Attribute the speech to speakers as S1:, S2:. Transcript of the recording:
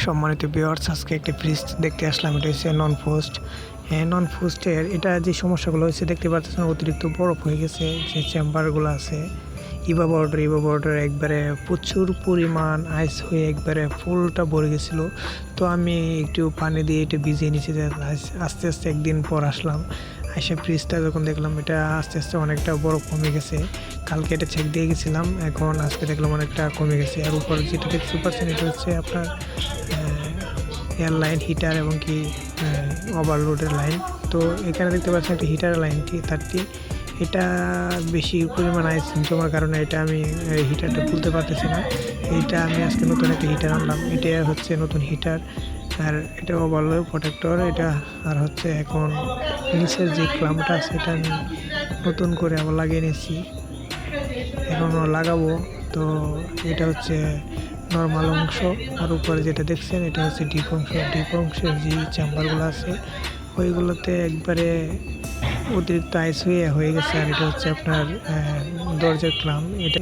S1: সম্মানিত ভিউয়ার্স, আজকে একটি ফ্রিজ দেখতে আসলাম। এটা হচ্ছে নন ফ্রস্ট। নন ফ্রস্টের এটা যে সমস্যাগুলো হচ্ছে দেখতে পাচ্ছেন, অতিরিক্ত বরফ হয়ে গেছে। যে চেম্বারগুলো আছে ইভাপোরেটর একবারে প্রচুর পরিমাণ আইস হয়ে একবারে ফুলটা ভরে গেছিলো। তো আমি একটু পানি দিয়ে এটা ভিজিয়ে নিয়েছি। আস্তে আস্তে একদিন পর আসলাম, আইসা ফ্রিজটা যখন দেখলাম এটা আস্তে আস্তে অনেকটা বরফ কমে গেছে। কালকে এটা চেক দিয়ে গেছিলাম, এখন আজকে দেখলাম অনেকটা কমে গেছে। আর উপর যেটা দেখতে পাচ্ছেন এটা হচ্ছে আপনার এয়ার লাইন, হিটার এবং কি ওভারলোডের লাইন। তো এখানে দেখতে পাচ্ছেন একটা হিটারের লাইনটি তারটি এটা বেশি পরিমাণ আইস জমার কারণে এটা আমি হিটারটা খুলতে পারতেছি না। এইটা আমি আজকে নতুন একটা হিটার আনলাম। এটা হচ্ছে নতুন হিটার, আর এটা ওভারলোড প্রোটেক্টর এটা। আর হচ্ছে এখন নিচের যে ক্লাম্পটা আছে এটা আমি নতুন করে আবার লাগিয়ে নিয়েছি, এখনও লাগাবো। তো এটা হচ্ছে নর্মাল অংশ, আর উপরে যেটা দেখছেন এটা হচ্ছে ডিপ অংশ। ডিপ অংশের যে চেম্বারগুলো আছে ওইগুলোতে একবারে অতিরিক্ত আইস হয়ে গেছে। আর এটা হচ্ছে আপনার দরজার ক্লাম্প। এটা